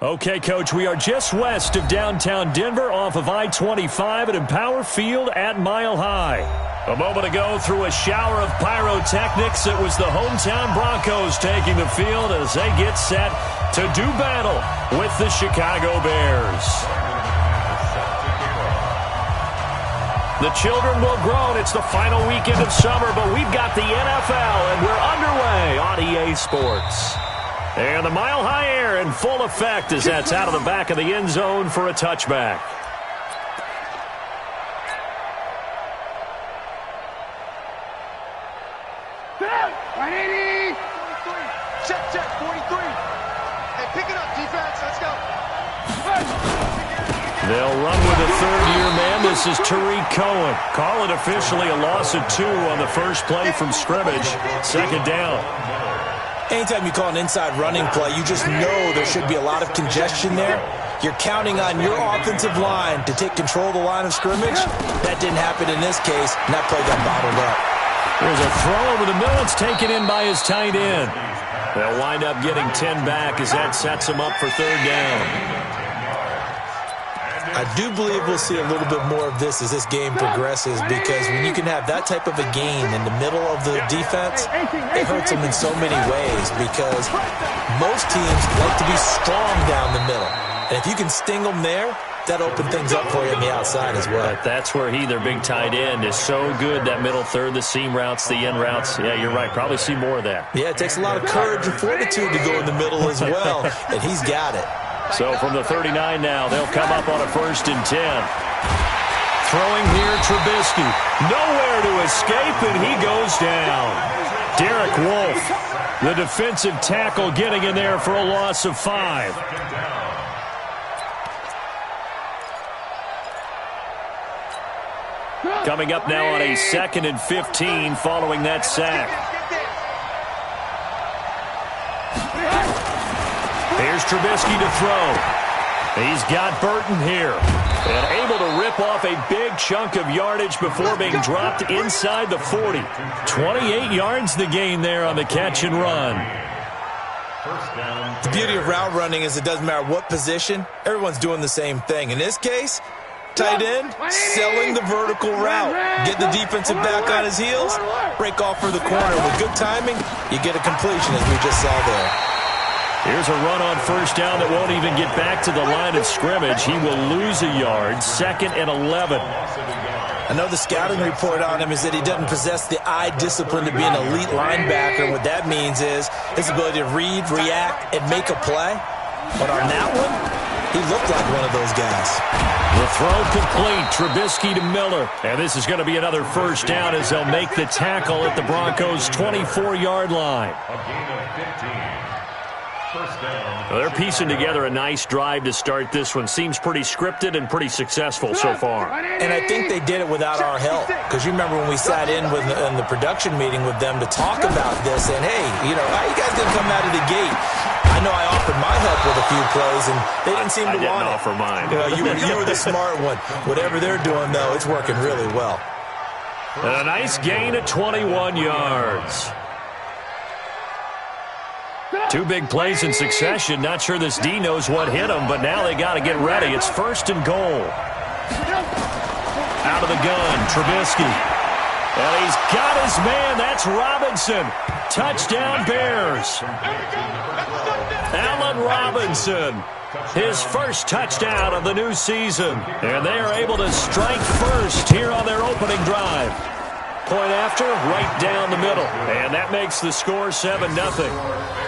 Okay, Coach, we are just west of downtown Denver off of I-25 at Empower Field at Mile High. A moment ago, through a shower of pyrotechnics, it was the hometown Broncos taking the field as they get set to do battle with the Chicago Bears. The children will groan. It's the final weekend of summer, but we've got the NFL, and we're underway on EA Sports. And the Mile High air in full effect as that's out of the back of the end zone for a touchback. Check, 43. Hey, pick it up, defense. Let's go. They'll run with a third-year man. This is Tariq Cohen. Call it officially a loss of 2 on the first play from scrimmage. Second down. Anytime you call an inside running play, you just know there should be a lot of congestion there. You're counting on your offensive line to take control of the line of scrimmage. That didn't happen in this case, and that play got bottled up. There's a throw over the middle. It's taken in by his tight end. They'll wind up getting 10 back as that sets them up for third down. I do believe we'll see a little bit more of this as this game progresses, because when you can have that type of a gain in the middle of the defense, it hurts them in so many ways, because most teams like to be strong down the middle. And if you can sting them there, that opens things up for you on the outside as well. But that's where their big tight end, is so good, that middle third, the seam routes, the end routes. Yeah, you're right. Probably see more of that. Yeah, it takes a lot of courage and fortitude to go in the middle as well, and he's got it. So from the 39 now, they'll come up on a 1st and 10. Throwing here, Trubisky. Nowhere to escape, and he goes down. Derek Wolfe, the defensive tackle, getting in there for a loss of 5. Coming up now on a 2nd and 15 following that sack. Here's Trubisky to throw. He's got Burton here. And able to rip off a big chunk of yardage before being dropped inside the 40. 28 yards the gain there on the catch and run. The beauty of route running is it doesn't matter what position. Everyone's doing the same thing. In this case, tight end, selling the vertical route. Get the defensive back on his heels, break off for the corner. With good timing, you get a completion, as we just saw there. Here's a run on 1st down that won't even get back to the line of scrimmage. He will lose a yard. 2nd and 11. I know the scouting report on him is that he doesn't possess the eye discipline to be an elite linebacker. What that means is his ability to read, react, and make a play. But on that one, he looked like one of those guys. The throw complete. Trubisky to Miller. And this is going to be another 1st down as they'll make the tackle at the Broncos' 24-yard line. A gain of 15. Well, they're piecing together a nice drive to start this one. Seems pretty scripted and pretty successful so far. And I think they did it without our help. Because you remember when we sat in the production meeting with them to talk about this, and hey, how you guys didn't come out of the gate? I know I offered my help with a few plays, and they didn't seem to want it. I didn't offer mine. You were the smart one. Whatever they're doing, though, it's working really well. And a nice gain of 21 yards. 2 big plays in succession. Not sure this D knows what hit him, but now they got to get ready. It's 1st and goal. Out of the gun, Trubisky. And he's got his man. That's Robinson. Touchdown, Bears. Allen Robinson. His first touchdown of the new season. And they are able to strike first here on their opening drive. Point after, right down the middle. And that makes the score 7-0.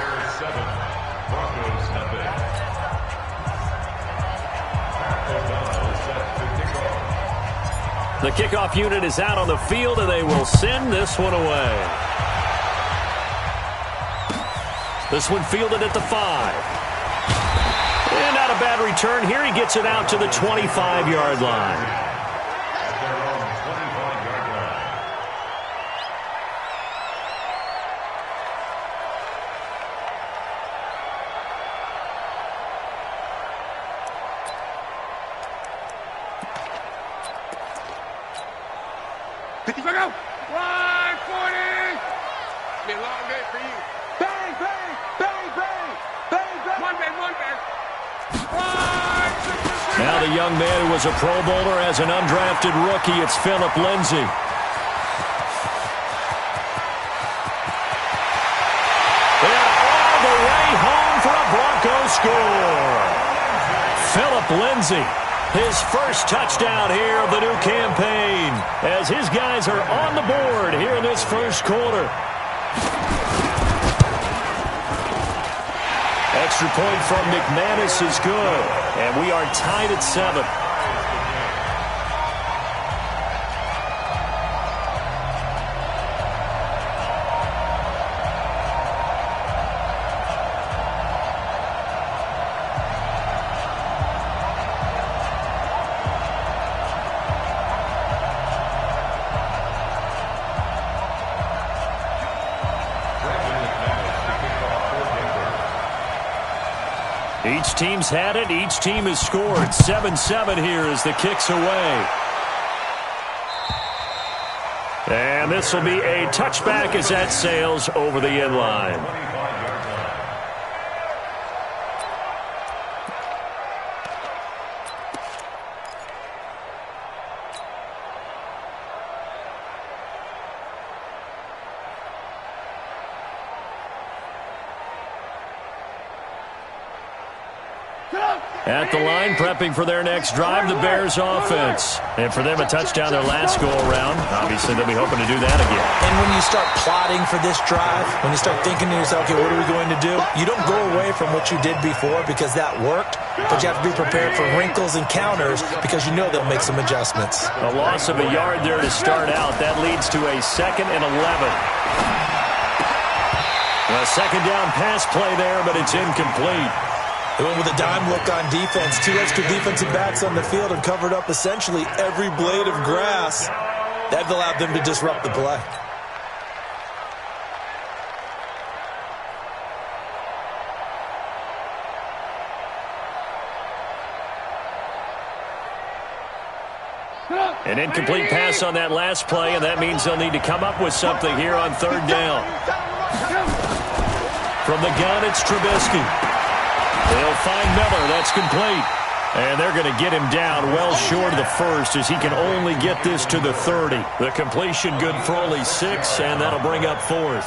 The kickoff unit is out on the field, and they will send this one away. This one fielded at the 5. And not a bad return here. He gets it out to the 25-yard line. Go! 140! Be a long day for you. Bang, bang, bang, bang, bang, bang. One bang. Now the young man who was a Pro Bowler as an undrafted rookie, it's Philip Lindsay. All the way home for a Broncos score. Philip Lindsay, his first touchdown here of the new campaign, as his guys are on the board here in this first quarter. Extra point from McManus is good, and we are tied at 7. Each team's had it. Each team has scored. 7-7 here as the kick's away. And this will be a touchback as that sails over the end line. At the line, prepping for their next drive, the Bears offense. And for them, a touchdown their last go-around. Obviously, they'll be hoping to do that again. And when you start plotting for this drive, when you start thinking to yourself, okay, what are we going to do? You don't go away from what you did before because that worked, but you have to be prepared for wrinkles and counters because you know they'll make some adjustments. A loss of a yard there to start out. That leads to a 2nd and 11. A second down pass play there, but it's incomplete. They went with a dime look on defense. 2 extra defensive backs on the field and covered up essentially every blade of grass. That allowed them to disrupt the play. An incomplete pass on that last play, and that means they'll need to come up with something here on 3rd down. From the gun, it's Trubisky. They'll find Miller. That's complete. And they're going to get him down well short of the first as he can only get this to the 30. The completion good for only 6, and that'll bring up 4th.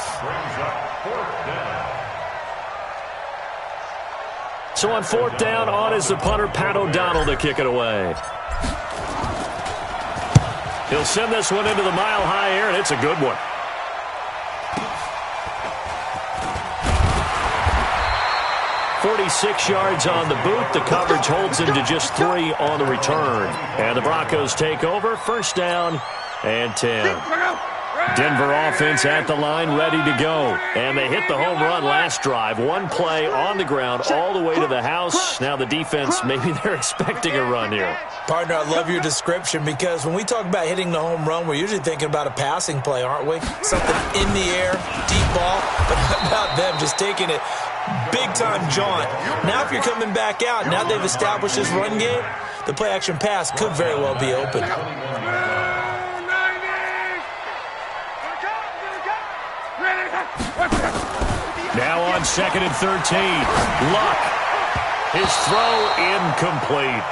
So on 4th down, on is the punter, Pat O'Donnell, to kick it away. He'll send this one into the mile-high air, and it's a good one. 46 yards on the boot. The coverage holds him to just 3 on the return. And the Broncos take over. 1st down and 10. Denver offense at the line, ready to go. And they hit the home run last drive. 1 play on the ground all the way to the house. Now the defense, maybe they're expecting a run here. Partner, I love your description because when we talk about hitting the home run, we're usually thinking about a passing play, aren't we? Something in the air, deep ball. But how about them just taking it big-time jaunt? Now if you're coming back out, now they've established this run game, the play-action pass could very well be open. Now on 2nd and 13. Luck. His throw incomplete.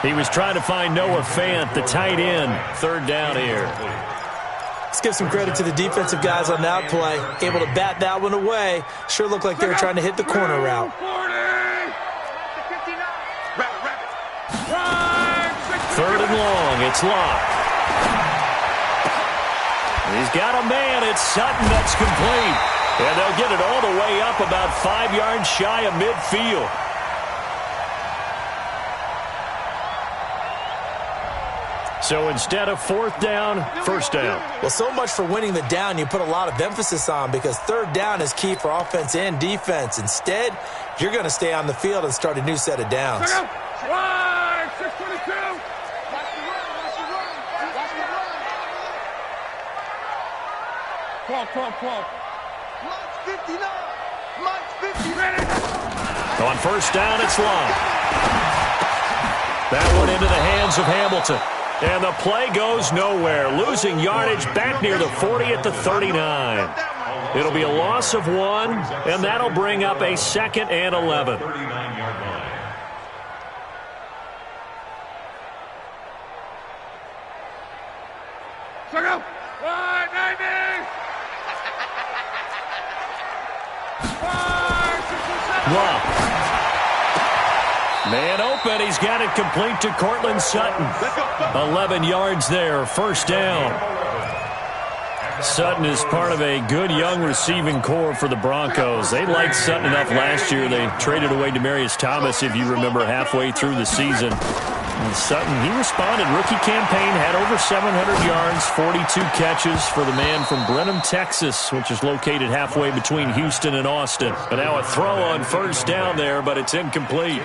He was trying to find Noah Fant, the tight end. 3rd down here. Let's give some credit to the defensive guys on that play. Able to bat that one away. Sure looked like they were trying to hit the corner route. 3rd and long. It's Luck. He's got a man. It's Sutton. That's complete. And they'll get it all the way up about 5 yards shy of midfield. So instead of 4th down, 1st down. Well, so much for winning the down you put a lot of emphasis on because 3rd down is key for offense and defense. Instead, you're going to stay on the field and start a new set of downs. On 1st down, it's long. That one into the hands of Hamilton. And the play goes nowhere. Losing yardage back near the 40 at the 39. It'll be a loss of 1, and that'll bring up a 2nd and 11. Blocked. Man open. He's got it complete to Cortland Sutton. 11 yards there. First down. Sutton is part of a good young receiving core for the Broncos. They liked Sutton enough last year. They traded away Demaryius Thomas, if you remember, halfway through the season. And Sutton, he responded. Rookie campaign, had over 700 yards, 42 catches for the man from Brenham, Texas, which is located halfway between Houston and Austin. But now a throw on first down there, but it's incomplete.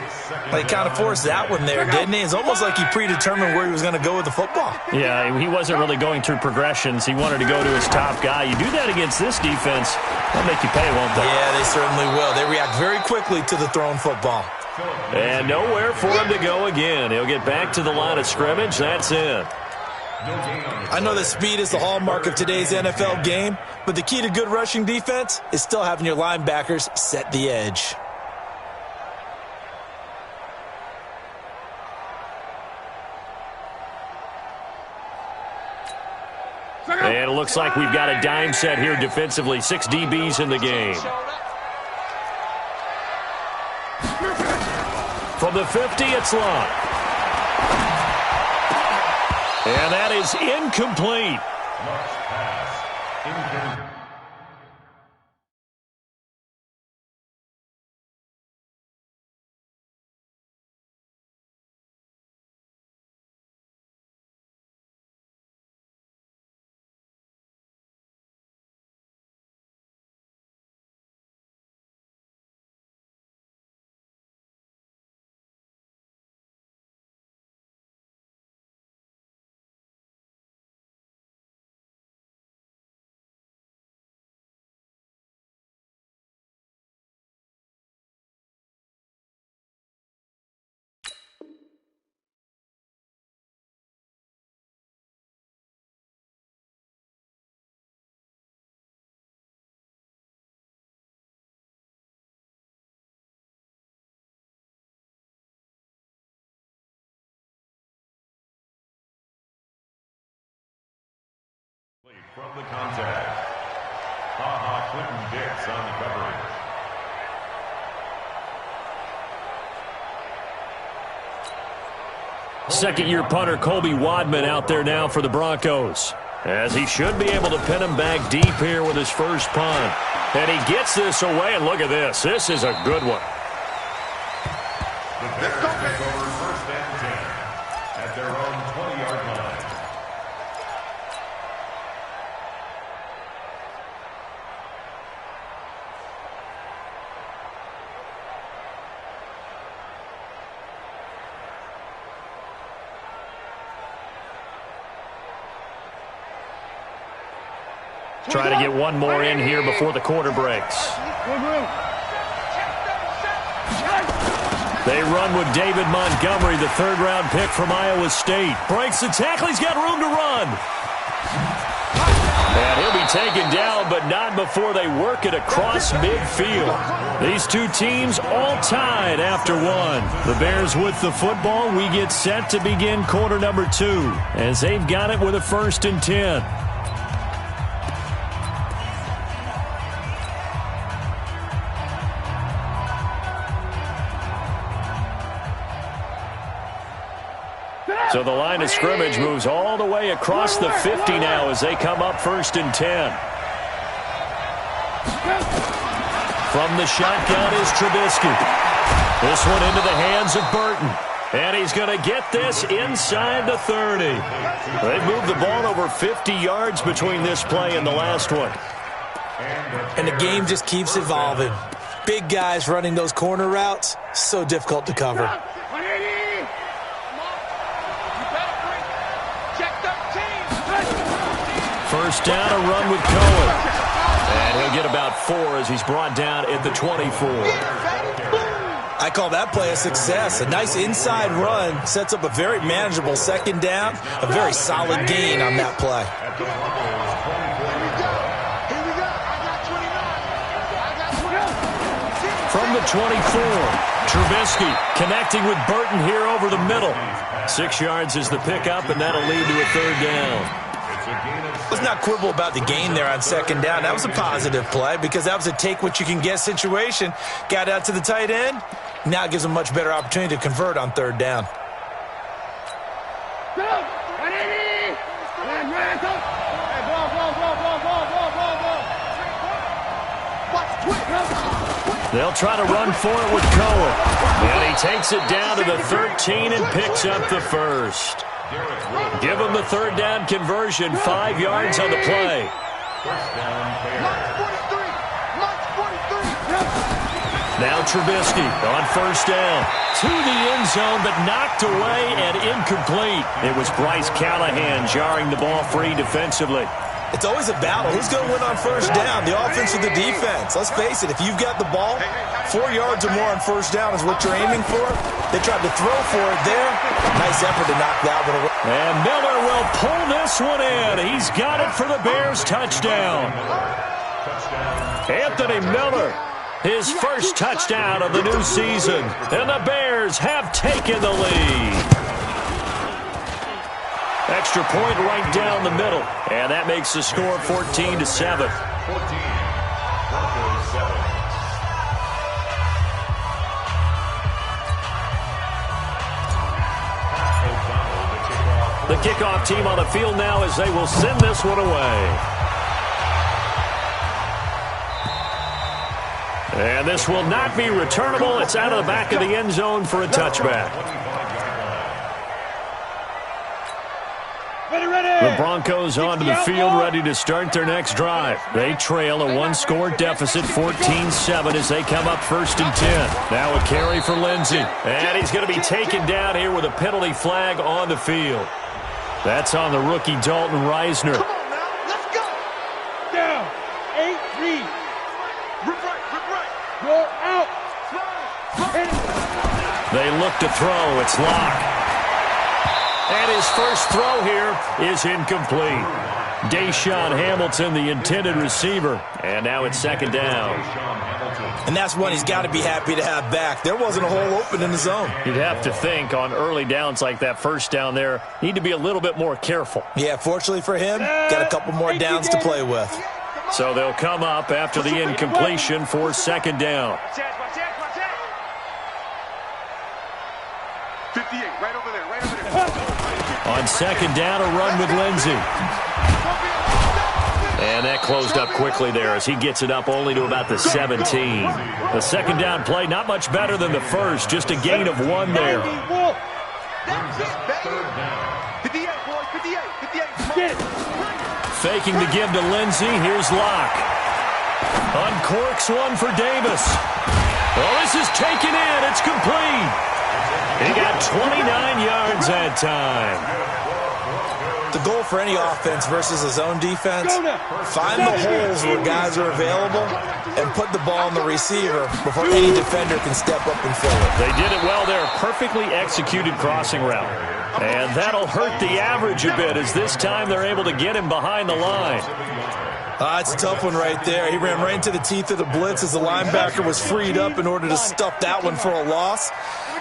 He kind of forced that one there, didn't he? It's almost like he predetermined where he was going to go with the football. Yeah, he wasn't really going through progressions. He wanted to go to his top guy. You do that against this defense, they'll make you pay, won't they? Yeah, they certainly will. They react very quickly to the thrown football. And nowhere for him to go again. He'll get back to the line of scrimmage. That's it. I know that speed is the hallmark of today's NFL game, but the key to good rushing defense is still having your linebackers set the edge. And it looks like we've got a dime set here defensively. 6 DBs in the game. From the 50, it's locked. And that is incomplete. From the contact, Clinton Dix on the coverage. Second-year punter Colby Wadman out there now for the Broncos, as he should be able to pin him back deep here with his first punt. And he gets this away, and look at this. This is a good one. The Bears take over first and 10 at their own 20-yard line. Try to get one more in here before the quarter breaks. They run with David Montgomery, the third-round pick from Iowa State. Breaks the tackle. He's got room to run. And he'll be taken down, but not before they work it across midfield. These two teams all tied after one. The Bears with the football. We get set to begin quarter number 2, as they've got it with a 1st and 10. So the line of scrimmage moves all the way across the 50 now as they come up 1st and 10. From the shotgun is Trubisky. This one into the hands of Burton. And he's going to get this inside the 30. They moved the ball over 50 yards between this play and the last one. And the game just keeps evolving. Big guys running those corner routes, so difficult to cover. First down, a run with Cohen. And he'll get about 4 as he's brought down at the 24. I call that play a success. A nice inside run sets up a very manageable second down. A very solid gain on that play. From the 24, Trubisky connecting with Burton here over the middle. 6 yards is the pickup, and that'll lead to a third down. It's a gain of Let's not quibble about the gain there on second down. That was a positive play because that was a take-what-you-can-get situation. Got out to the tight end. Now it gives them a much better opportunity to convert on third down. They'll try to run for it with Cohen. And he takes it down to the 13 and picks up the first. Give him the third down conversion, 5 yards on the play. Now Trubisky on first down. To the end zone, but knocked away and incomplete. It was Bryce Callahan jarring the ball free defensively. It's always a battle. Who's going to win on first down, the offense or the defense? Let's face it, if you've got the ball, 4 yards or more on first down is what you're aiming for. They tried to throw for it there. Nice effort to knock that one away. And Miller will pull this one in. He's got it for the Bears touchdown. Anthony Miller, his first touchdown of the new season. And the Bears have taken the lead. Extra point right down the middle. And that makes the score 14-7. 14, Broncos 7. The kickoff team on the field now as they will send this one away. And this will not be returnable. It's out of the back of the end zone for a touchback. The Broncos onto the field, ready to start their next drive. They trail a one-score deficit, 14-7, as they come up 1st and 10. Now a carry for Lindsey. And he's going to be taken down here with a penalty flag on the field. That's on the rookie Dalton Reisner. Come on now, let's go. Down, 8-3. Rip right. You're out. They look to throw. It's Locke. And his first throw here is incomplete. Deshaun Hamilton, the intended receiver. And now it's second down. And that's one he's got to be happy to have back. There wasn't a hole open in the zone. You'd have to think on early downs like that first down there, need to be a little bit more careful. Yeah, fortunately for him, got a couple more downs to play with. So they'll come up after the incompletion for second down. 58, right over there. On second down, a run with Lindsey. And that closed up quickly there as he gets it up only to about the 17. The second down play, not much better than the first, just a gain of 1 there. That's it, baby. 58, boy, 58. Faking the give to Lindsey. Here's Locke. Uncorks one for Davis. Oh, this is taken in. It's complete. He got 29 yards that time. The goal for any offense versus a zone defense, find the holes where guys are available and put the ball on the receiver before any defender can step up and fill it. They did it well there. Perfectly executed crossing route. And that'll hurt the average a bit as this time they're able to get him behind the line. It's a tough one right there. He ran right into the teeth of the blitz as the linebacker was freed up in order to stuff that one for a loss.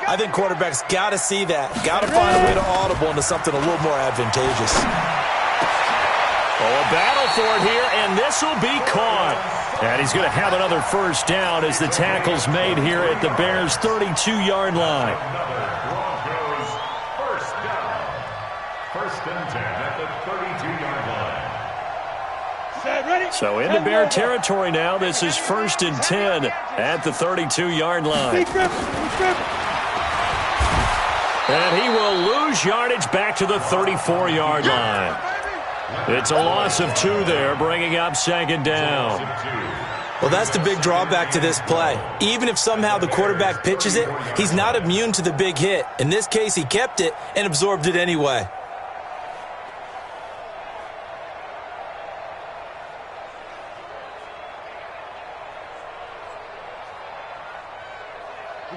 I think quarterbacks got to see that. Got to find a way to audible into something a little more advantageous. Oh, a battle for it here, and this will be caught. And he's going to have another first down as the tackle's made here at the Bears' 32-yard line. Broncos first down. 1st and 10 at the 32-yard line. So into Bear territory now. This is 1st and 10 at the 32-yard line. And he will lose yardage back to the 34-yard line. It's a loss of 2 there, bringing up second down. Well, that's the big drawback to this play. Even if somehow the quarterback pitches it, he's not immune to the big hit. In this case, he kept it and absorbed it anyway.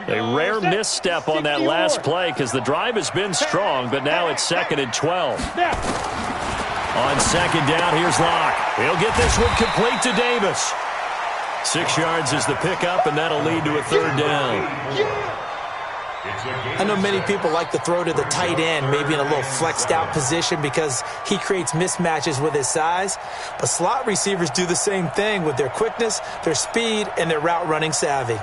A rare misstep on that last play because the drive has been strong, but now it's 2nd and 12. On second down, here's Locke. He'll get this one complete to Davis. 6 yards is the pickup, and that'll lead to a third down. I know many people like to throw to the tight end, maybe in a little flexed out position because he creates mismatches with his size. But slot receivers do the same thing with their quickness, their speed, and their route running savvy.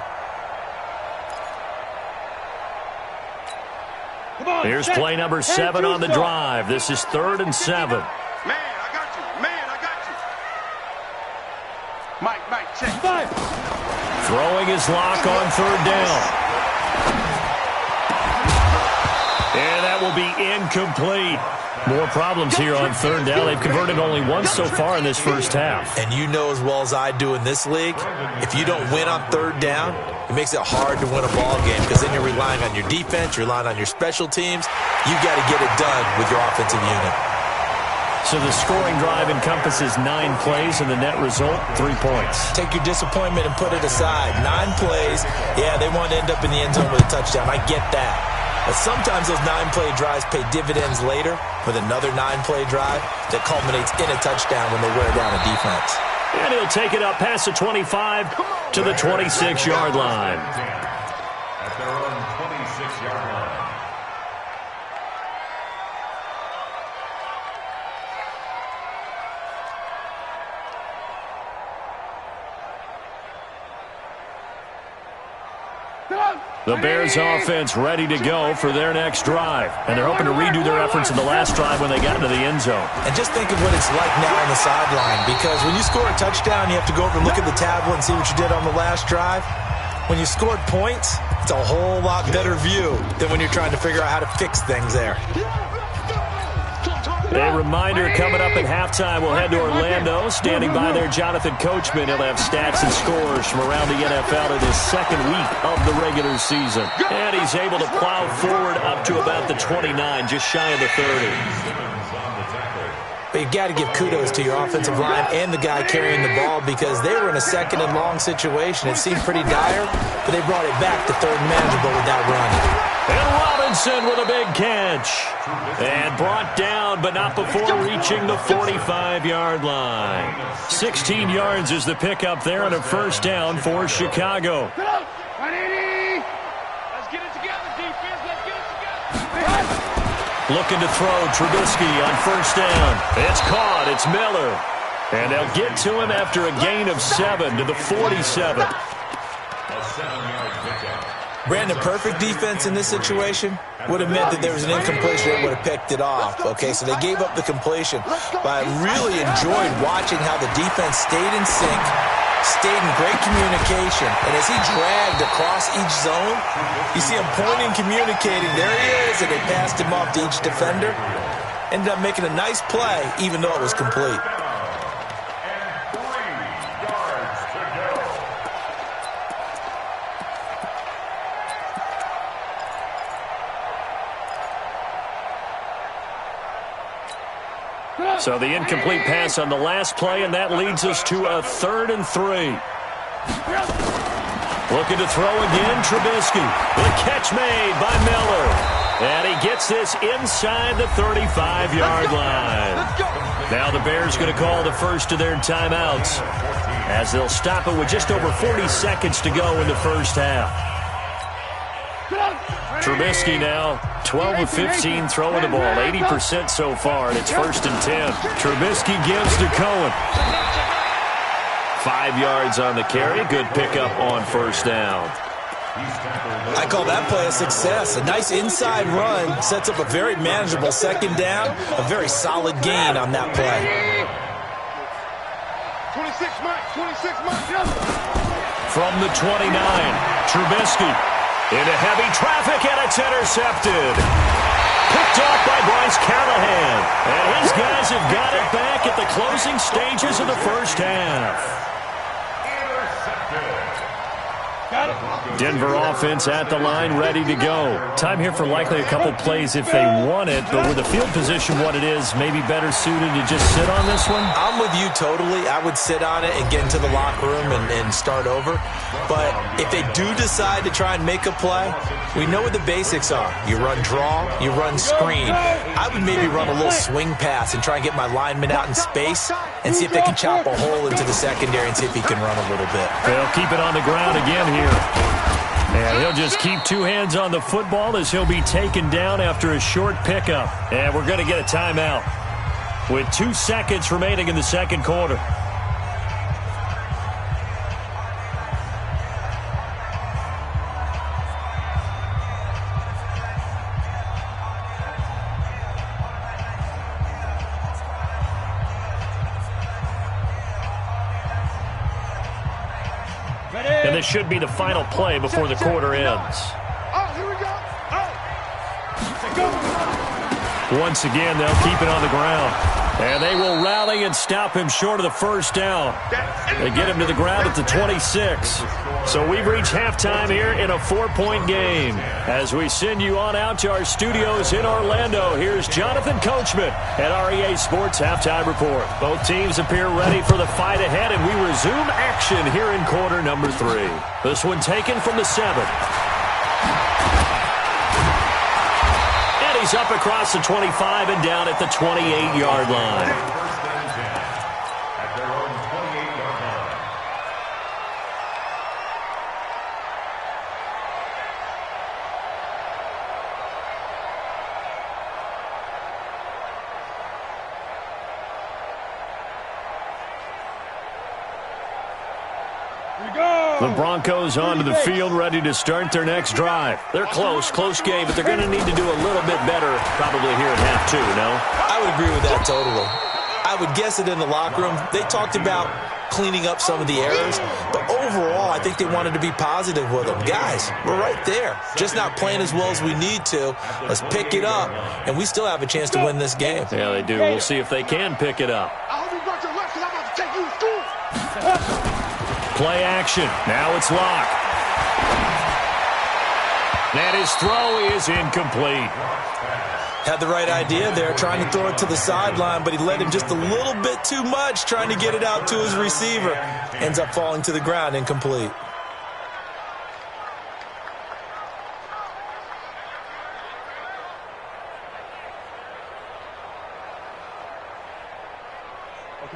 Here's play number 7 on the drive. This is 3rd and 7. Man, I got you. Man, I got you. Mike, check. Throwing his lock on 3rd down. And that will be incomplete. More problems here on 3rd down. They've converted only once so far in this first half. And you know as well as I do in this league, if you don't win on 3rd down, it makes it hard to win a ball game because then you're relying on your defense, you're relying on your special teams. You got to get it done with your offensive unit. So the scoring drive encompasses 9 plays, and the net result, 3 points. Take your disappointment and put it aside. 9 plays, yeah, they want to end up in the end zone with a touchdown. I get that. But sometimes those 9-play drives pay dividends later with another 9-play drive that culminates in a touchdown when they wear down a defense. And he'll take it up past the 25 to the 26-yard line. At their own 26-yard line. The Bears offense ready to go for their next drive. And they're hoping to redo their efforts in the last drive when they got into the end zone. And just think of what it's like now on the sideline, because when you score a touchdown, you have to go over and look at the tablet and see what you did on the last drive. When you scored points, it's a whole lot better view than when you're trying to figure out how to fix things there. A reminder coming up at halftime, we'll head to Orlando. Standing by there, Jonathan Coachman. He'll have stats and scores from around the NFL in his second week of the regular season. And he's able to plow forward up to about the 29, just shy of the 30. But you've got to give kudos to your offensive line and the guy carrying the ball because they were in a 2nd and long situation. It seemed pretty dire, but they brought it back to 3rd and manageable with that run. And Robinson with a big catch. And brought down, but not before reaching the 45-yard line. 16 yards is the pickup there on a 1st down for Chicago. Let's get it together, defense. Let's get it together. Looking to throw, Trubisky on 1st down. It's caught. It's Miller. And they'll get to him after a gain of 7 to the 47. A 7-yard pickup. Brandon, perfect defense in this situation would have meant that there was an incompletion that would have picked it off. Okay, so they gave up the completion. But I really enjoyed watching how the defense stayed in sync, stayed in great communication. And as he dragged across each zone, you see him pointing, communicating. There he is, and they passed him off to each defender. Ended up making a nice play, even though it was complete. So the incomplete pass on the last play, and that leads us to a 3rd and 3. Looking to throw again, Trubisky. The catch made by Miller. And he gets this inside the 35-yard line. Now the Bears going to call the first of their timeouts as they'll stop it with just over 40 seconds to go in the first half. Trubisky now, 12 of 15 throwing the ball, 80% so far, and it's 1st and 10. Trubisky gives to Cohen. 5 yards on the carry, good pickup on 1st down. I call that play a success. A nice inside run sets up a very manageable 2nd down, a very solid gain on that play. 26 Mike. From the 29, Trubisky. Into heavy traffic, and it's intercepted. Picked off by Bryce Callahan. And his guys have got it back at the closing stages of the first half. Denver offense at the line, ready to go. Time here for likely a couple plays if they want it, but with the field position what it is, maybe better suited to just sit on this one? I'm with you totally. I would sit on it and get into the locker room and start over. But if they do decide to try and make a play, we know what the basics are. You run draw, you run screen. I would maybe run a little swing pass and try and get my lineman out in space and see if they can chop a hole into the secondary and see if he can run a little bit. They'll keep it on the ground again here. And he'll just keep two hands on the football as he'll be taken down after a short pickup. And we're going to get a timeout with 2 seconds remaining in the second quarter. And this should be the final play before the quarter ends. Oh, here we go. Once again, they'll keep it on the ground. And they will rally and stop him short of the first down. They get him to the ground at the 26. So we've reached halftime here in a 4-point game. As we send you on out to our studios in Orlando, here's Jonathan Coachman at REA Sports Halftime Report. Both teams appear ready for the fight ahead, and we resume action here in quarter number 3. This one taken from the 7. He's up across the 25 and down at the 28-yard line. First and 10 at their own 28-yard line. The Broncos onto the field, ready to start their next drive. They're close game, but they're going to need to do a little bit better probably here in half 2, no? I would agree with that totally. I would guess it in the locker room. They talked about cleaning up some of the errors, but overall, I think they wanted to be positive with them. Guys, we're right there. Just not playing as well as we need to. Let's pick it up, and we still have a chance to win this game. Yeah, they do. We'll see if they can pick it up. I hope you brought your left because I'm about to take you to school. Play action. Now it's Locke. And his throw is incomplete. Had the right idea there, trying to throw it to the sideline, but he led him just a little bit too much, trying to get it out to his receiver. Ends up falling to the ground, incomplete.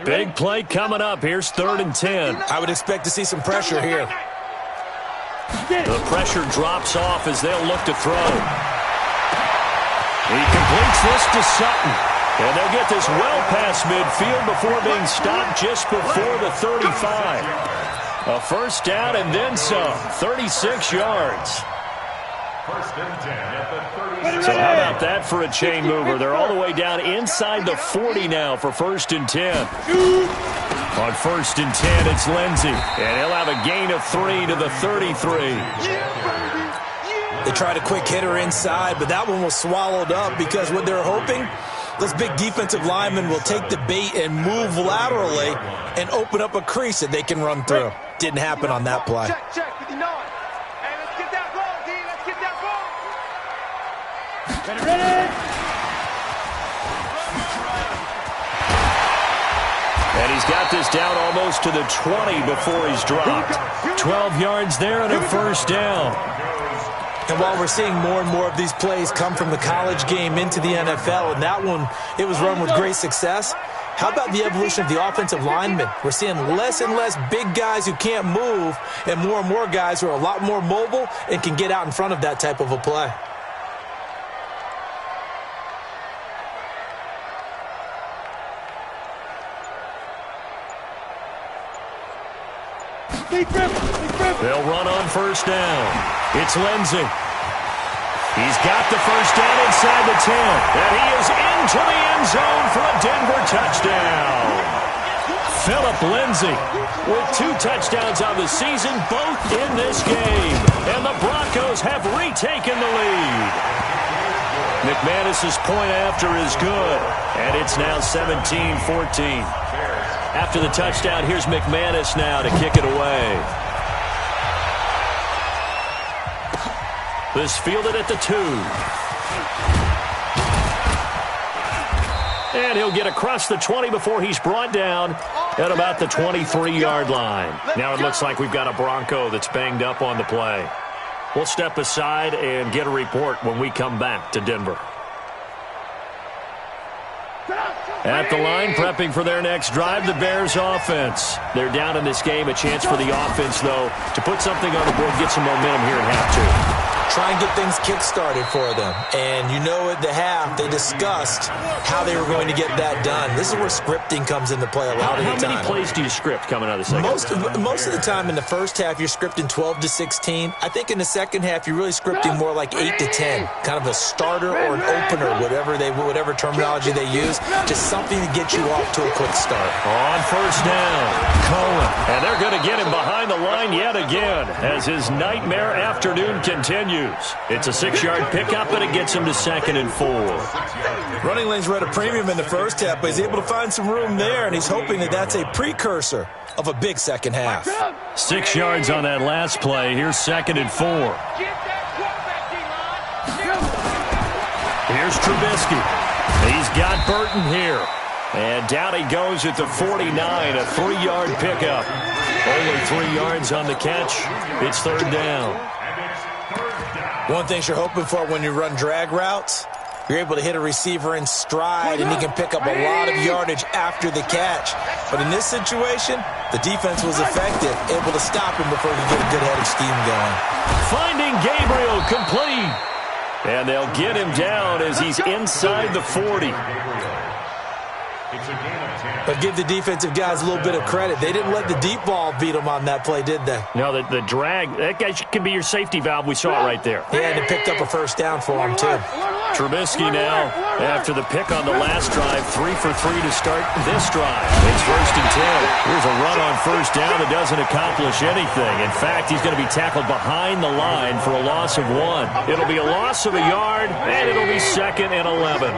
Big play coming up. Here's 3rd and 10. I would expect to see some pressure here. The pressure drops off as they'll look to throw. He completes this to Sutton. And they'll get this well past midfield before being stopped just before the 35. A first down and then some. 36 yards. First and 10 at the 36. So how about that for a chain mover? They're all the way down inside the 40 now for 1st and 10. On 1st and 10, it's Lindsey. And he'll have a gain of 3 to the 33. They tried a quick hitter inside, but that one was swallowed up because what they're hoping, those big defensive linemen will take the bait and move laterally and open up a crease that they can run through. Didn't happen on that play. Check, 59. Hey, let's get that ball, D. Let's get that ball. Ready. And he's got this down almost to the 20 before he's dropped. 12 yards there and a first down. And while we're seeing more and more of these plays come from the college game into the NFL, and that one, it was run with great success, how about the evolution of the offensive linemen? We're seeing less and less big guys who can't move and more guys who are a lot more mobile and can get out in front of that type of a play. They'll run on first down. It's Lindsey. He's got the first down inside the 10. And he is into the end zone for a Denver touchdown. Phillip Lindsey with 2 touchdowns on the season, both in this game. And the Broncos have retaken the lead. McManus's point after is good. And it's now 17-14. After the touchdown, here's McManus now to kick it away. This fielded at the 2. And he'll get across the 20 before he's brought down at about the 23-yard line. Now it looks like we've got a Bronco that's banged up on the play. We'll step aside and get a report when we come back to Denver. Get out. At the line, prepping for their next drive, the Bears offense. They're down in this game. A chance for the offense, though, to put something on the board, get some momentum here at half two. Try and get things kick-started for them. And you know at the half, they discussed how they were going to get that done. This is where scripting comes into play a lot of the time. How many plays do you script coming out of the second half? Most of the time in the first half, you're scripting 12 to 16. I think in the second half, you're really scripting more like 8 to 10. Kind of a starter or an opener, whatever terminology they use. Just something to get you off to a quick start. On first down, Cohen. And they're going to get him behind the line yet again as his nightmare afternoon continues. It's a 6-yard pickup, and it gets him to 2nd and 4. Running lanes were at a premium in the first half, but he's able to find some room there, and he's hoping that that's a precursor of a big second half. 6 yards on that last play. Here's 2nd and 4. Here's Trubisky. He's got Burton here. And down he goes at the 49, a 3-yard pickup. Only 3 yards on the catch. It's 3rd down. One thing you're hoping for when you run drag routes, you're able to hit a receiver in stride, and he can pick up a lot of yardage after the catch. But in this situation, the defense was effective, able to stop him before he could get a good head of steam going. Finding Gabriel complete. And they'll get him down as he's inside the 40. But give the defensive guys a little bit of credit. They didn't let the deep ball beat them on that play, did they? No, the drag, that guy can be your safety valve. We saw it right there. Yeah, and it picked up a first down for him, too. Trubisky now, after the pick on the last drive, 3 for 3 to start this drive. It's 1st and 10. Here's a run on first down that doesn't accomplish anything. In fact, he's going to be tackled behind the line for a loss of 1. It'll be a loss of a yard, and it'll be 2nd and 11.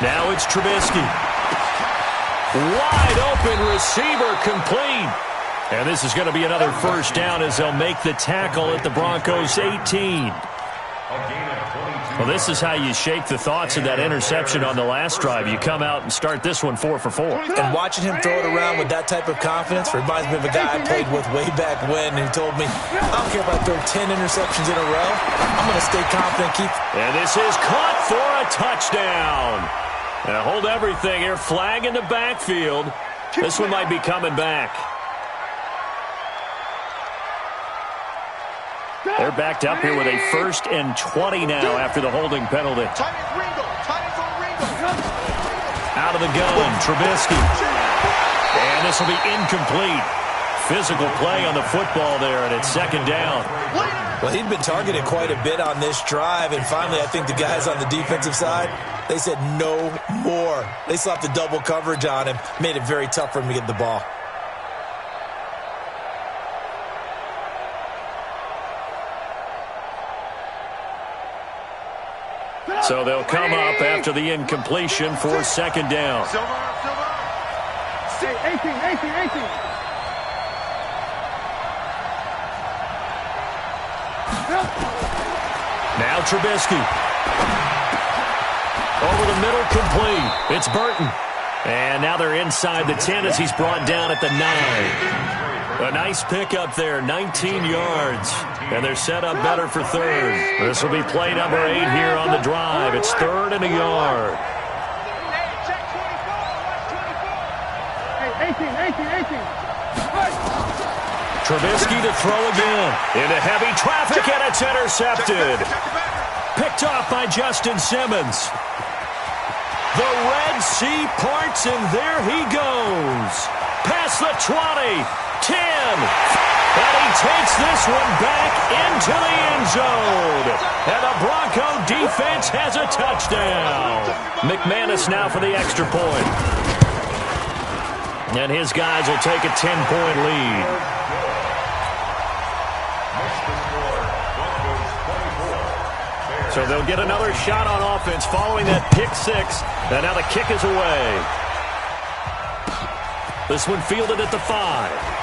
Now it's Trubisky. Wide open receiver complete. And this is going to be another first down as they'll make the tackle at the Broncos 18. Well, this is how you shake the thoughts of that interception on the last drive. You come out and start this one 4 for 4. And watching him throw it around with that type of confidence reminds me of a guy I played with way back when who told me, I don't care if I throw 10 interceptions in a row. I'm going to stay confident. And this is caught for a touchdown. Now hold everything here. Flag in the backfield. This one might be coming back. They're backed up here with a 1st and 20 now after the holding penalty. Out of the gun, Trubisky. And this will be incomplete. Physical play on the football there, and it's 2nd down. Well, he'd been targeted quite a bit on this drive, and finally I think the guys on the defensive side, they said no more. They slapped the double coverage on him, made it very tough for him to get the ball. So they'll come up after the incompletion for 2nd down. 18. Now Trubisky. Over the middle, complete. It's Burton. And now they're inside the 10 as he's brought down at the 9. A nice pickup there, 19 yards. And they're set up better for 3rd. This will be play number 8 here on the drive. It's 3rd and a yard. 18. Trubisky to throw again. Into heavy traffic, and it's intercepted. Picked off by Justin Simmons. The Red Sea parts, and there he goes. Past the 20, 10. And he takes this one back into the end zone. And the Bronco defense has a touchdown. McManus now for the extra point. And his guys will take a 10-point lead. So they'll get another shot on offense following that pick 6. And now the kick is away. This one fielded at the 5.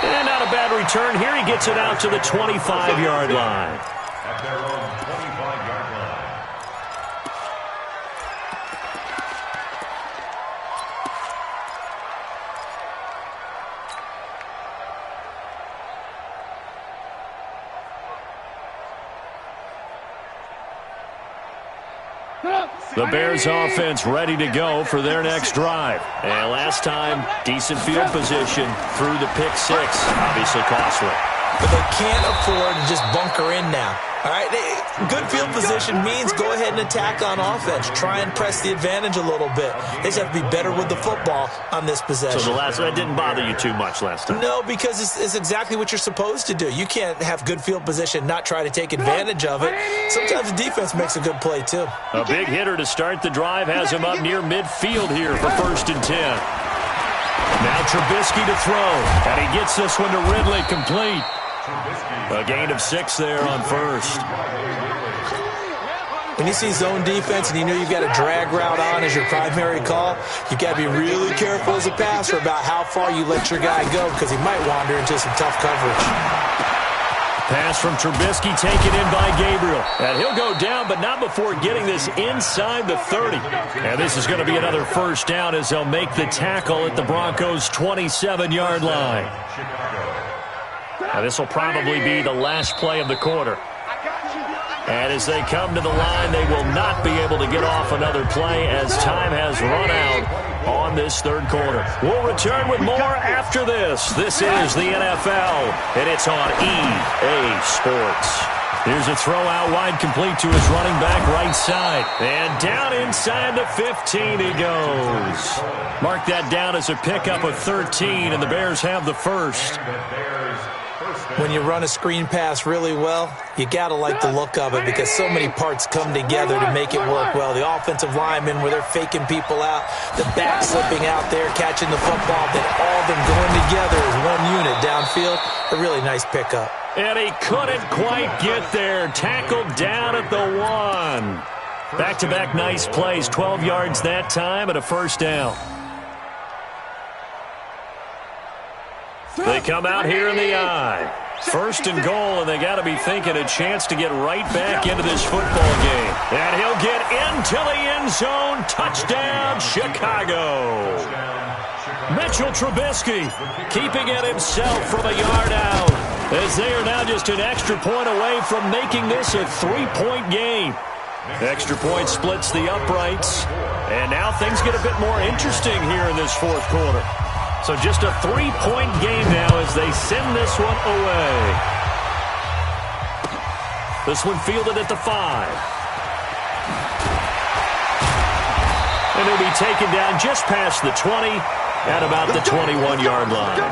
And not a bad return here. He gets it out to the 25-yard line. At their own 25-yard line. The Bears offense ready to go for their next drive. And last time, decent field position through the pick six. Obviously costly. But they can't afford to just bunker in now. All right, good field position means go ahead and attack on offense. Try and press the advantage a little bit. They just have to be better with the football on this possession. So that didn't bother you too much last time? No, because it's exactly what you're supposed to do. You can't have good field position, not try to take advantage of it. Sometimes the defense makes a good play, too. A big hitter to start the drive has him up near midfield here for 1st and 10. Now Trubisky to throw, and he gets this one to Ridley complete. A gain of 6 there on 1st. When you see zone defense and you know you've got a drag route on as your primary call, you've got to be really careful as a passer about how far you let your guy go because he might wander into some tough coverage. Pass from Trubisky taken in by Gabriel. And he'll go down, but not before getting this inside the 30. And this is going to be another 1st down as they'll make the tackle at the Broncos' 27-yard line. Now this will probably be the last play of the quarter. And as they come to the line, they will not be able to get off another play as time has run out on this 3rd quarter. We'll return with more after this. This is the NFL, and it's on EA Sports. Here's a throw out wide complete to his running back right side. And down inside the 15 he goes. Mark that down as a pickup of 13, and the Bears have the 1st. When you run a screen pass really well, you got to like the look of it because so many parts come together to make it work well. The offensive linemen where they're faking people out, the back slipping out there, catching the football, then all of them going together as one unit downfield. A really nice pickup. And he couldn't quite get there. Tackled down at the 1. Back-to-back nice plays, 12 yards that time and a 1st down. They come out here in the I. 1st and goal, and they got to be thinking a chance to get right back into this football game. And he'll get into the end zone. Touchdown, Chicago. Mitchell Trubisky keeping it himself from a yard out as they are now just an extra point away from making this a 3-point game. Extra point splits the uprights, and now things get a bit more interesting here in this 4th quarter. So just a 3-point game now as they send this one away. This one fielded at the 5. And he'll be taken down just past the 20 at about the 21-yard line.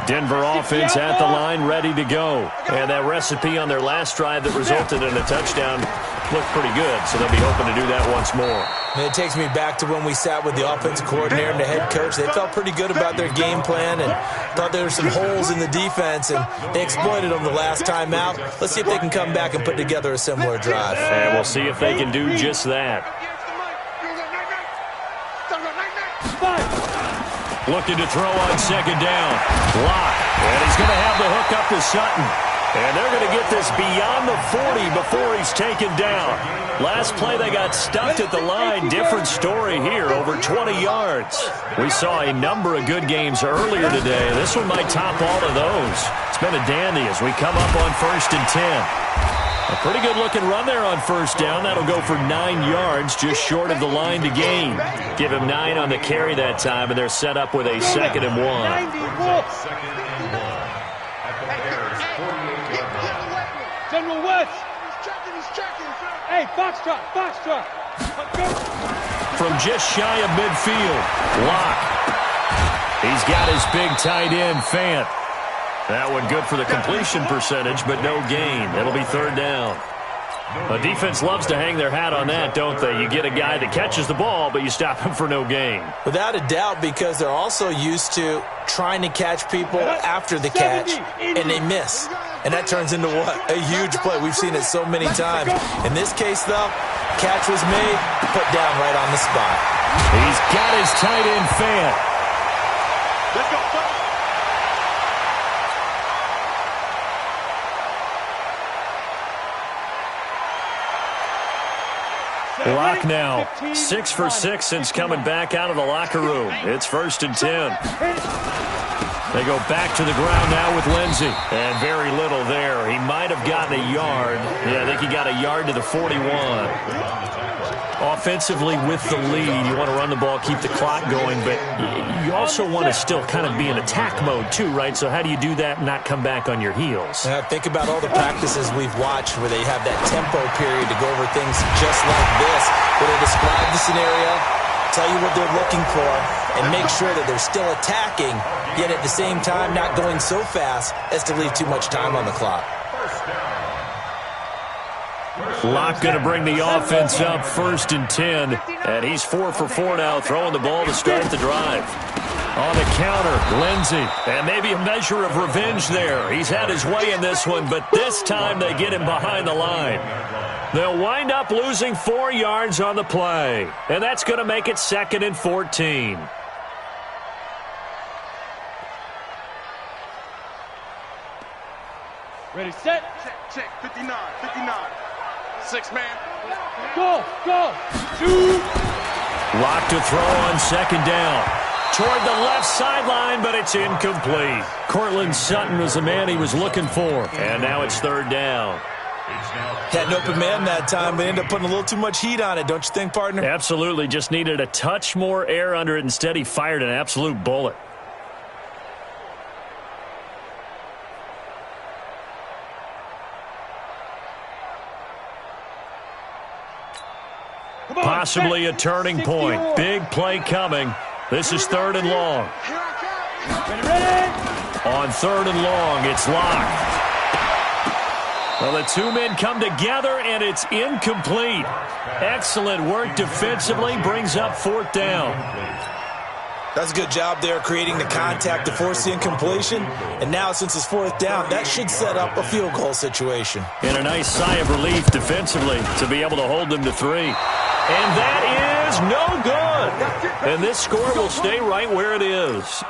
Denver offense at the line, ready to go. And that recipe on their last drive that resulted in a touchdown looked pretty good, so they'll be hoping to do that once more. And it takes me back to when we sat with the offensive coordinator and the head coach. They felt pretty good about their game plan and thought there were some holes in the defense, and they exploited them the last time out. Let's see if they can come back and put together a similar drive. And we'll see if they can do just that. Looking to throw on 2nd down. Block. And he's going to have the hook up to Sutton. And they're going to get this beyond the 40 before he's taken down. Last play they got stuffed at the line. Different story here, over 20 yards. We saw a number of good games earlier today. This one might top all of those. It's been a dandy as we come up on 1st and 10. A pretty good-looking run there on 1st down. That'll go for 9 yards, just short of the line to gain. Give him 9 on the carry that time, and they're set up with a 2nd and 1. General West. He's checking. Hey, Foxtrot. From just shy of midfield, Locke. He's got his big tight end, Fant. That one good for the completion percentage, but no gain. It'll be 3rd down. A defense loves to hang their hat on that, don't they? You get a guy that catches the ball, but you stop him for no gain. Without a doubt, because they're also used to trying to catch people after the catch, and they miss. And that turns into what? A huge play. We've seen it so many times. In this case, though, catch was made, put down right on the spot. He's got his tight end, Fant. Let's go. Locke now 6 for 6 since coming back out of the locker room. It's 1st and 10. They go back to the ground now with Lindsey. And very little there. He might might have gotten a yard. Yeah, I think he got a yard to the 41. Offensively with the lead, you want to run the ball, keep the clock going, but you also want to still kind of be in attack mode too, right? So how do you do that and not come back on your heels? Think about all the practices we've watched where they have that tempo period to go over things just like this, where they describe the scenario, tell you what they're looking for, and make sure that they're still attacking, yet at the same time not going so fast as to leave too much time on the clock. Locke going to bring the offense up 1st and 10. And he's 4 for 4 now, throwing the ball to start the drive. On the counter, Lindsey. And maybe a measure of revenge there. He's had his way in this one, but this time they get him behind the line. They'll wind up losing 4 yards on the play. And that's going to make it 2nd and 14. Ready, set. Check, 59, 59. 6-man. Go, go. 2. Locke to throw on 2nd down. Toward the left sideline, but it's incomplete. Cortland Sutton was the man he was looking for. And now it's 3rd down. Had an open man that time, but ended up putting a little too much heat on it, don't you think, partner? Absolutely. Just needed a touch more air under it. Instead, he fired an absolute bullet. Possibly a turning point. Big play coming. This is 3rd and long. On 3rd and long, it's Locke. Well, the 2 men come together, and it's incomplete. Excellent work defensively. Brings up 4th down. That's a good job there creating the contact to force the incompletion. And now, since it's 4th down, that should set up a field goal situation. And a nice sigh of relief defensively to be able to hold them to 3. And that is no good. And this score will stay right where it is.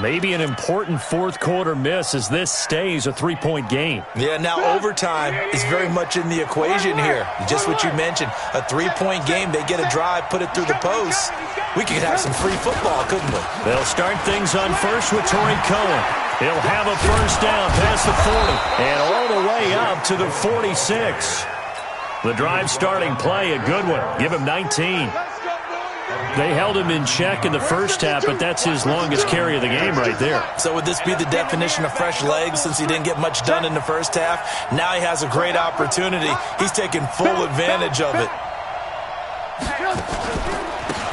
Maybe an important 4th quarter miss as this stays a 3-point game. Yeah, now overtime is very much in the equation here. Just what you mentioned, a 3-point game. They get a drive, put it through the post. We could have some free football, couldn't we? They'll start things on first with Torrey Cohen. He'll have a 1st down past the 40 and all the way up to the 46. The drive starting play, a good one. Give him 19. They held him in check in the first half, but that's his longest carry of the game right there. So would this be the definition of fresh legs since he didn't get much done in the first half? Now he has a great opportunity. He's taking full advantage of it.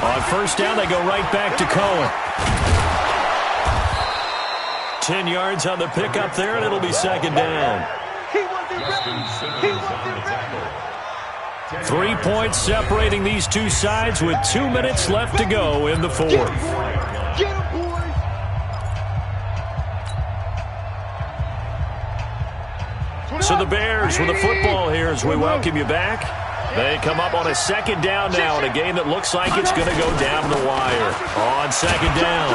On 1st down, they go right back to Cohen. 10 yards on the pickup there, and it'll be 2nd down. 3 points separating these two sides with 2 minutes left to go in the 4th. So the Bears with the football here as we welcome you back. They come up on a 2nd down now in a game that looks like it's going to go down the wire. On 2nd down,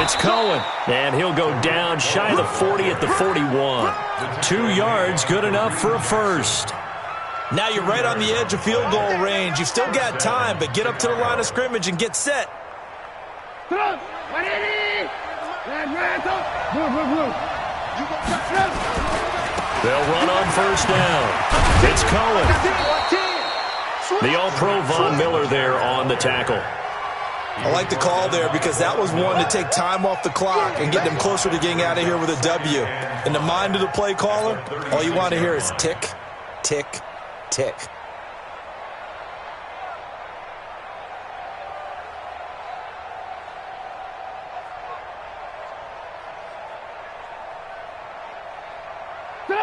it's Cohen, and he'll go down shy of the 40 at the 41. 2 yards, good enough for a 1st. Now you're right on the edge of field goal range. You've still got time, but get up to the line of scrimmage and get set. They'll run on 1st down. It's Cohen. The All-Pro Von Miller there on the tackle. I like the call there because that was one to take time off the clock and get them closer to getting out of here with a W. In the mind of the play caller, all you want to hear is tick, tick, tick.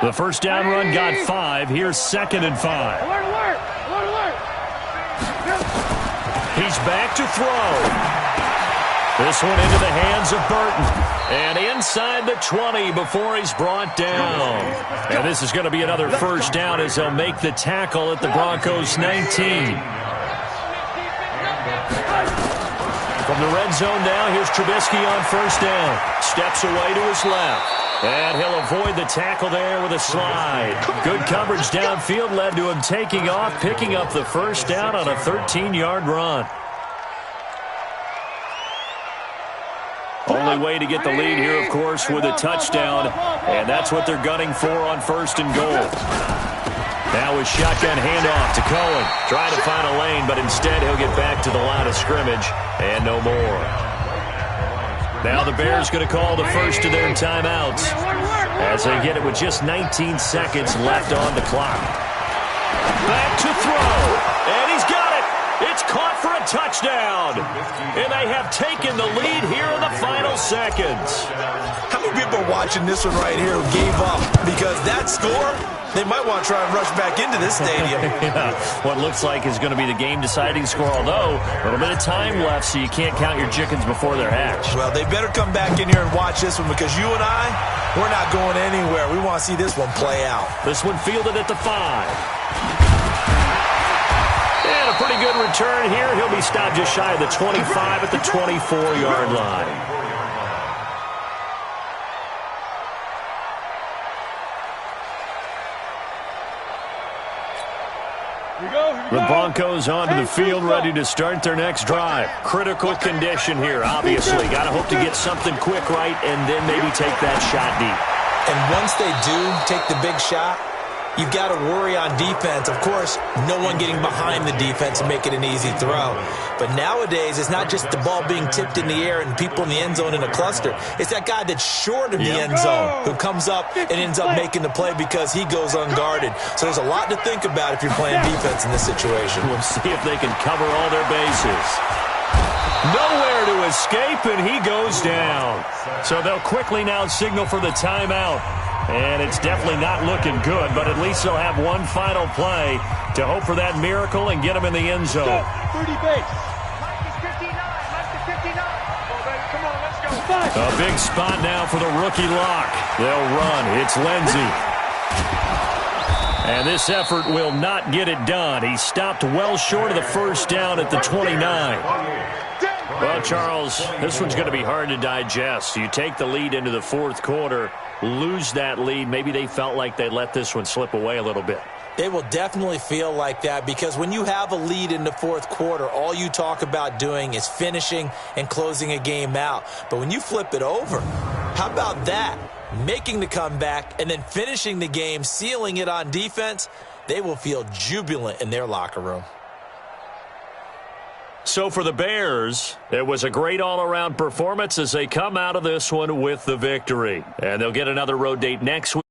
The 1st down run got 5. Here's 2nd and 5. He's back to throw. This one into the hands of Burton. And inside the 20 before he's brought down. And this is going to be another 1st down as they'll make the tackle at the Broncos 19. From the red zone now, here's Trubisky on 1st down. Steps away to his left. And he'll avoid the tackle there with a slide. Good coverage downfield led to him taking off, picking up the 1st down on a 13-yard run. Only way to get the lead here, of course, with a touchdown. And that's what they're gunning for on 1st and goal. Now a shotgun handoff to Cohen. Trying to find a lane, but instead he'll get back to the line of scrimmage and no more. Now the Bears going to call the first of their timeouts as they get it with just 19 seconds left on the clock. Back to throw, and he's got it. It's caught for a touchdown. And they have taken the lead here in the final seconds. How many people are watching this one right here who gave up? Because that score, they might want to try and rush back into this stadium. Yeah, what looks like is going to be the game-deciding score, although a little bit of time left, so you can't count your chickens before they're hatched. Well, they better come back in here and watch this one because you and I, we're not going anywhere. We want to see this one play out. This one fielded at the 5. And a pretty good return here. He'll be stopped just shy of the 25 at the 24-yard line. The Broncos onto the field, ready to start their next drive. Critical condition here, obviously. Got to hope to get something quick right and then maybe take that shot deep. And once they do take the big shot, you've got to worry on defense. Of course, no one getting behind the defense and make it an easy throw. But nowadays, it's not just the ball being tipped in the air and people in the end zone in a cluster. It's that guy that's short of the end zone who comes up and ends up making the play because he goes unguarded. So there's a lot to think about if you're playing defense in this situation. We'll see if they can cover all their bases. Nowhere to escape, and he goes down. So they'll quickly now signal for the timeout. And it's definitely not looking good, but at least they'll have one final play to hope for that miracle and get them in the end zone. 30 base. Come on, let's go. A big spot now for the rookie lock. They'll run. It's Lindsey. And this effort will not get it done. He stopped well short of the first down at the 29. Well, Charles, this one's going to be hard to digest. You take the lead into the fourth quarter, lose that lead. Maybe they felt like they let this one slip away a little bit. They will definitely feel like that because when you have a lead in the fourth quarter, all you talk about doing is finishing and closing a game out. But when you flip it over, how about that? Making the comeback and then finishing the game, sealing it on defense, they will feel jubilant in their locker room. So for the Bears, it was a great all-around performance as they come out of this one with the victory. And they'll get another road date next week.